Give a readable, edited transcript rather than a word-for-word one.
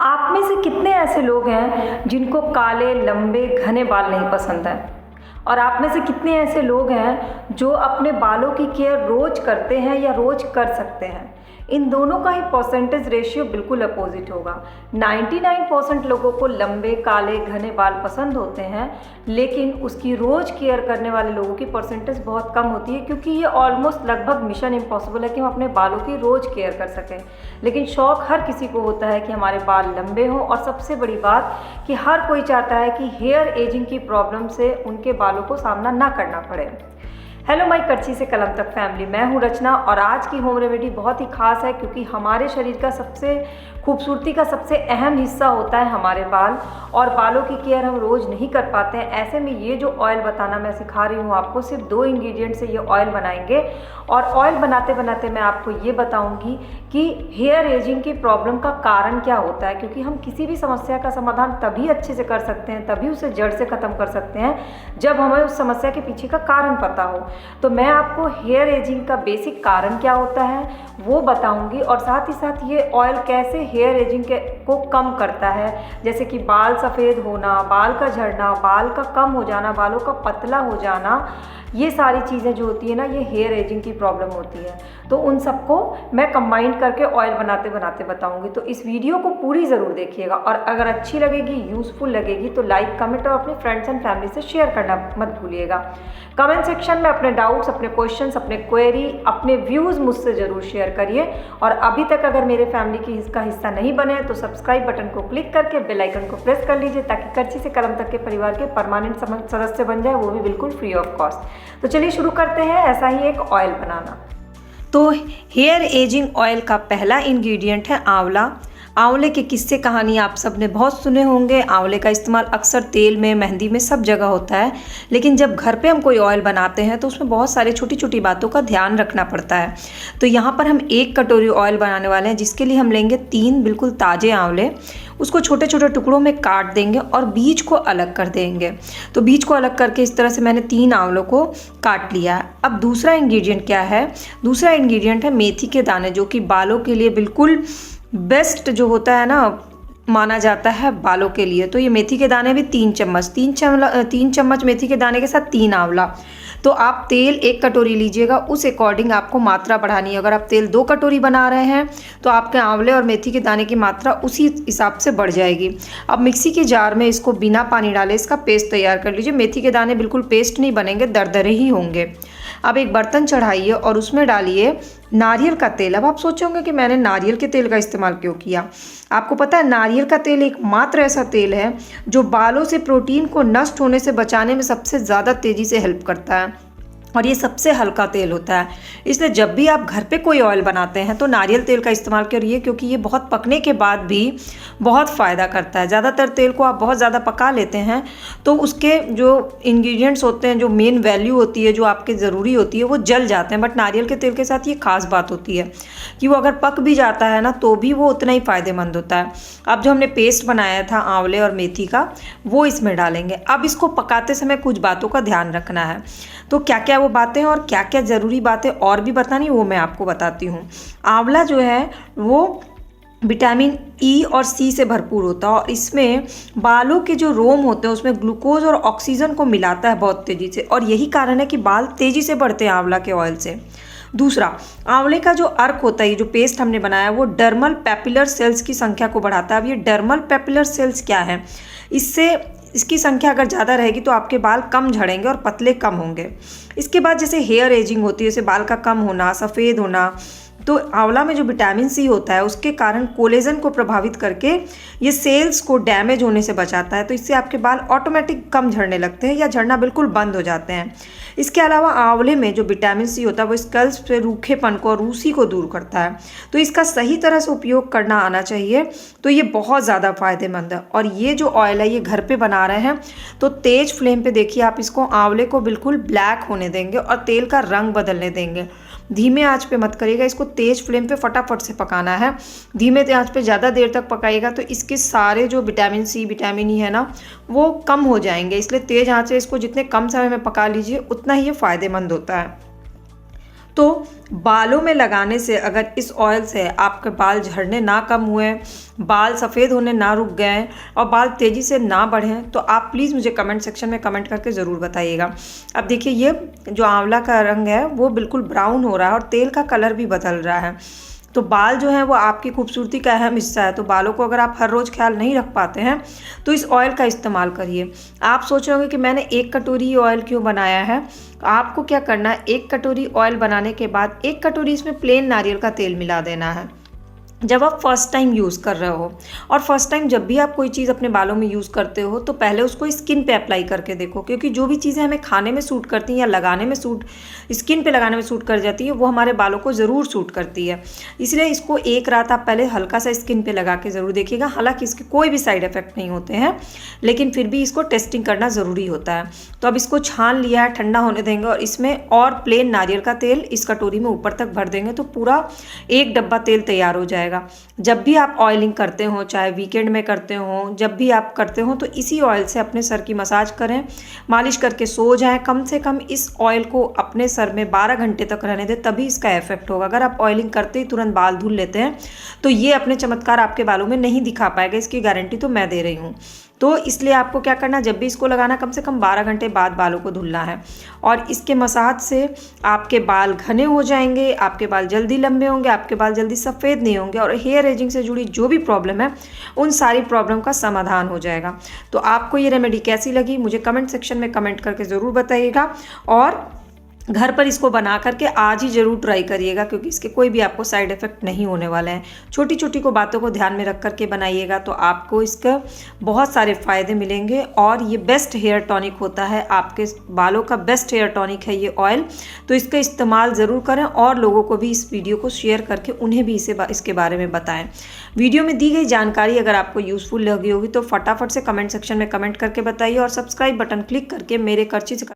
आप में से कितने ऐसे लोग हैं जिनको काले लंबे घने बाल नहीं पसंद हैं? और आप में से कितने ऐसे लोग हैं जो अपने बालों की केयर रोज़ करते हैं या रोज़ कर सकते हैं? इन दोनों का ही परसेंटेज रेशियो बिल्कुल अपोजिट होगा। 99% लोगों को लंबे काले घने बाल पसंद होते हैं, लेकिन उसकी रोज़ केयर करने वाले लोगों की परसेंटेज बहुत कम होती है, क्योंकि ये ऑलमोस्ट लगभग मिशन इम्पॉसिबल है कि हम अपने बालों की रोज़ केयर कर सकें। लेकिन शौक़ हर किसी को होता है कि हमारे बाल लंबे हों, और सबसे बड़ी बात कि हर कोई चाहता है कि हेयर एजिंग की प्रॉब्लम से उनके बालों को सामना ना करना पड़े। हेलो माई करछी से कलम तक फैमिली, मैं हूँ रचना, और आज की होम रेमेडी बहुत ही खास है क्योंकि हमारे शरीर का सबसे खूबसूरती का सबसे अहम हिस्सा होता है हमारे बाल, और बालों की केयर हम रोज़ नहीं कर पाते हैं। ऐसे में ये जो ऑयल बताना मैं सिखा रही हूँ आपको, सिर्फ 2 इंग्रेडिएंट से ये ऑयल बनाएंगे। और ऑयल बनाते बनाते मैं आपको ये बताऊँगी कि हेयर एजिंग की प्रॉब्लम का कारण क्या होता है, क्योंकि हम किसी भी समस्या का समाधान तभी अच्छे से कर सकते हैं, तभी उसे जड़ से ख़त्म कर सकते हैं जब हमें उस समस्या के पीछे का कारण पता हो। तो मैं आपको हेयर एजिंग का बेसिक कारण क्या होता है वो बताऊंगी, और साथ ही साथ ये ऑयल कैसे हेयर एजिंग को कम करता है, जैसे कि बाल सफ़ेद होना, बाल का झड़ना, बाल का कम हो जाना, बालों का पतला हो जाना, ये सारी चीज़ें जो होती है ना, ये हेयर एजिंग की प्रॉब्लम होती है। तो उन सबको मैं कंबाइन करके ऑयल बनाते बनाते बताऊंगी। तो इस वीडियो को पूरी ज़रूर देखिएगा, और अगर अच्छी लगेगी, यूज़फुल लगेगी तो लाइक, कमेंट और अपने फ्रेंड्स एंड फैमिली से शेयर करना मत भूलिएगा। कमेंट सेक्शन में अपने डाउट्स, अपने क्वेश्चंस, अपने क्वेरी, अपने व्यूज़ मुझसे ज़रूर शेयर करिए। और अभी तक अगर मेरे फैमिली की इसका हिस्सा नहीं बने हैं तो सब्सक्राइब बटन को क्लिक करके बेल आइकन को प्रेस कर लीजिए, ताकि करछी से कलम तक के परिवार के परमानेंट सदस्य बन जाए, वो भी बिल्कुल फ्री ऑफ कॉस्ट। तो चलिए शुरू करते हैं ऐसा ही एक ऑयल बनाना। तो हेयर एजिंग ऑयल का पहला इंग्रेडिएंट है आंवला। आंवले के किस्से कहानी आप सब ने बहुत सुने होंगे। आंवले का इस्तेमाल अक्सर तेल में, मेहंदी में, सब जगह होता है। लेकिन जब घर पे हम कोई ऑयल बनाते हैं तो उसमें बहुत सारी छोटी छोटी बातों का ध्यान रखना पड़ता है। तो यहाँ पर हम 1 कटोरी ऑयल बनाने वाले हैं, जिसके लिए हम लेंगे 3 बिल्कुल ताज़े आंवले। उसको छोटे छोटे टुकड़ों में काट देंगे और बीज को अलग कर देंगे। तो बीज को अलग करके इस तरह से मैंने 3 आंवलों को काट लिया है। अब दूसरा इंग्रेडिएंट क्या है? दूसरा इंग्रेडिएंट है मेथी के दाने, जो कि बालों के लिए बिल्कुल बेस्ट जो होता है ना, माना जाता है बालों के लिए। तो ये मेथी के दाने भी 3 चम्मच, 3 चम्मच मेथी के दाने के साथ 3 आंवला। तो आप तेल 1 कटोरी लीजिएगा, उस अकॉर्डिंग आपको मात्रा बढ़ानी है। अगर आप तेल 2 कटोरी बना रहे हैं तो आपके आंवले और मेथी के दाने की मात्रा उसी हिसाब से बढ़ जाएगी। अब मिक्सी के जार में इसको बिना पानी डाले इसका पेस्ट तैयार कर लीजिए। मेथी के दाने बिल्कुल पेस्ट नहीं बनेंगे, दरदरे ही होंगे। अब एक बर्तन चढ़ाइए और उसमें डालिए नारियल का तेल। अब आप सोचोगे कि मैंने नारियल के तेल का इस्तेमाल क्यों किया। आपको पता है, नारियल का तेल एकमात्र ऐसा तेल है जो बालों से प्रोटीन को नष्ट होने से बचाने में सबसे ज़्यादा तेज़ी से हेल्प करता है, और ये सबसे हल्का तेल होता है। इसलिए जब भी आप घर पे कोई ऑयल बनाते हैं तो नारियल तेल का इस्तेमाल करिए, क्योंकि ये बहुत पकने के बाद भी बहुत फ़ायदा करता है। ज़्यादातर तेल को आप बहुत ज़्यादा पका लेते हैं तो उसके जो इंग्रेडिएंट्स होते हैं, जो मेन वैल्यू होती है, जो आपके ज़रूरी होती है, वो जल जाते हैं। बट नारियल के तेल के साथ ये खास बात होती है कि वो अगर पक भी जाता है ना तो भी वो उतना ही फ़ायदेमंद होता है। अब जो हमने पेस्ट बनाया था आंवले और मेथी का, वो इसमें डालेंगे। अब इसको पकाते समय कुछ बातों का ध्यान रखना है। तो क्या क्या वो बातें और क्या क्या ज़रूरी बातें और भी बतानी, वो मैं आपको बताती हूँ। आंवला जो है वो विटामिन ई और सी से भरपूर होता है, और इसमें बालों के जो रोम होते हैं उसमें ग्लूकोज और ऑक्सीजन को मिलाता है बहुत तेज़ी से, और यही कारण है कि बाल तेज़ी से बढ़ते हैं आंवला के ऑयल से। दूसरा, आंवले का जो अर्क होता है, ये जो पेस्ट हमने बनाया, वो डर्मल पेपिलर सेल्स की संख्या को बढ़ाता है। अब ये डर्मल पेपिलर सेल्स क्या है? इसकी संख्या अगर ज़्यादा रहेगी तो आपके बाल कम झड़ेंगे और पतले कम होंगे। इसके बाद जैसे हेयर एजिंग होती है, जैसे बाल का कम होना, सफ़ेद होना, तो आंवला में जो विटामिन सी होता है उसके कारण कोलेजन को प्रभावित करके ये सेल्स को डैमेज होने से बचाता है। तो इससे आपके बाल ऑटोमेटिक कम झड़ने लगते हैं या झड़ना बिल्कुल बंद हो जाते हैं। इसके अलावा आंवले में जो विटामिन सी होता है वो स्कल्प पे रूखेपन को और रूसी को दूर करता है। तो इसका सही तरह से उपयोग करना आना चाहिए। तो ये बहुत ज़्यादा फ़ायदेमंद है। और ये जो ऑयल है ये घर पे बना रहे हैं तो तेज़ फ्लेम पे देखिए आप इसको, आंवले को बिल्कुल ब्लैक होने देंगे और तेल का रंग बदलने देंगे। धीमे आंच पे मत करिएगा, इसको तेज़ फ्लेम पे फटाफट से पकाना है। धीमे आंच पे ज़्यादा देर तक पकाइएगा तो इसके सारे जो विटामिन सी, विटामिन ई है ना, वो कम हो जाएंगे। इसलिए तेज़ आंच से इसको जितने कम समय में पका लीजिए उतना ही ये फ़ायदेमंद होता है। तो बालों में लगाने से अगर इस ऑयल से आपके बाल झड़ने ना कम हुए, बाल सफ़ेद होने ना रुक गए और बाल तेज़ी से ना बढ़ें, तो आप प्लीज़ मुझे कमेंट सेक्शन में कमेंट करके ज़रूर बताइएगा। अब देखिए, ये जो आंवला का रंग है वो बिल्कुल ब्राउन हो रहा है और तेल का कलर भी बदल रहा है। तो बाल जो है वो आपकी खूबसूरती का अहम हिस्सा है। तो बालों को अगर आप हर रोज़ ख्याल नहीं रख पाते हैं तो इस ऑयल का इस्तेमाल करिए। आप सोच रहे होंगे कि मैंने 1 कटोरी ऑयल क्यों बनाया है। आपको क्या करना है, 1 कटोरी ऑयल बनाने के बाद 1 कटोरी इसमें प्लेन नारियल का तेल मिला देना है जब आप फर्स्ट टाइम यूज़ कर रहे हो। और फर्स्ट टाइम जब भी आप कोई चीज़ अपने बालों में यूज़ करते हो तो पहले उसको स्किन पे अप्लाई करके देखो, क्योंकि जो भी चीज़ें हमें खाने में सूट करती हैं या लगाने में स्किन पे लगाने में सूट कर जाती है वो हमारे बालों को ज़रूर सूट करती है। इसलिए इसको एक रात आप पहले हल्का सा स्किन पे लगा के ज़रूर देखिएगा। हालांकि इसके कोई भी साइड इफ़ेक्ट नहीं होते हैं, लेकिन फिर भी इसको टेस्टिंग करना ज़रूरी होता है। तो अब इसको छान लिया है, ठंडा होने देंगे और इसमें और प्लेन नारियल का तेल इस कटोरी में ऊपर तक भर देंगे तो पूरा 1 डब्बा तेल तैयार हो जाएगा। जब भी आप ऑयलिंग करते हो, चाहे वीकेंड में करते हो, जब भी आप करते हो, तो इसी ऑयल से अपने सर की मसाज करें, मालिश करके सो जाएं। कम से कम इस ऑयल को अपने सर में 12 घंटे तक रहने दें, तभी इसका इफेक्ट होगा। अगर आप ऑयलिंग करते ही तुरंत बाल धुल लेते हैं तो ये अपने चमत्कार आपके बालों में नहीं दिखा पाएगा, इसकी गारंटी तो मैं दे रही हूँ। तो इसलिए आपको क्या करना, जब भी इसको लगाना कम से कम 12 घंटे बाद बालों को धुलना है। और इसके मसाज से आपके बाल घने हो जाएंगे, आपके बाल जल्दी लंबे होंगे, आपके बाल जल्दी सफ़ेद नहीं होंगे और हेयर एजिंग से जुड़ी जो भी प्रॉब्लम है उन सारी प्रॉब्लम का समाधान हो जाएगा। तो आपको ये रेमेडी कैसी लगी मुझे कमेंट सेक्शन में कमेंट करके ज़रूर बताइएगा और घर पर इसको बना करके आज ही ज़रूर ट्राई करिएगा, क्योंकि इसके कोई भी आपको साइड इफ़ेक्ट नहीं होने वाले हैं। छोटी छोटी को बातों को ध्यान में रख करके बनाइएगा तो आपको इसका बहुत सारे फ़ायदे मिलेंगे। और ये बेस्ट हेयर टॉनिक होता है, आपके बालों का बेस्ट हेयर टॉनिक है ये ऑयल। तो इसका इस्तेमाल ज़रूर करें और लोगों को भी इस वीडियो को शेयर करके उन्हें भी इसके बारे में बताएँ। वीडियो में दी गई जानकारी अगर आपको यूज़फुल लगी होगी तो फटाफट से कमेंट सेक्शन में कमेंट करके बताइए और सब्सक्राइब बटन क्लिक करके मेरे करची